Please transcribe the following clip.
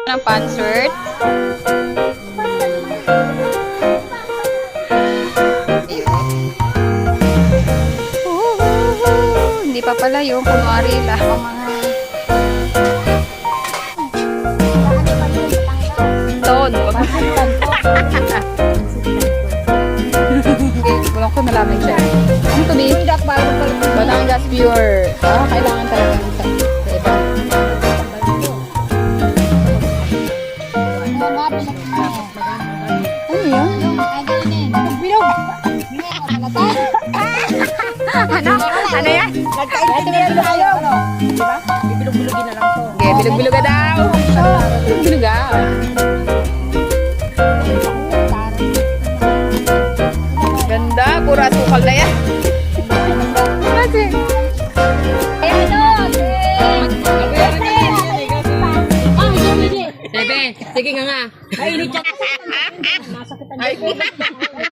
Ng pansert. Hindi pa pala yung kunwari lang ang mga ton. Walang ko malaman siya. Ano to be? Batangas pure. Kailangan talaga ng iba. Ano yun? Ano yan? Nagkaintindihan tayo. Diba? Ibilog-bilogin na lang to. Okay, bilog-biloga daw. Bilog-biloga. Ganda, pura sukal na yan. Kasi. Bebe, sige nga nga. Ay, init siya. Masakitan.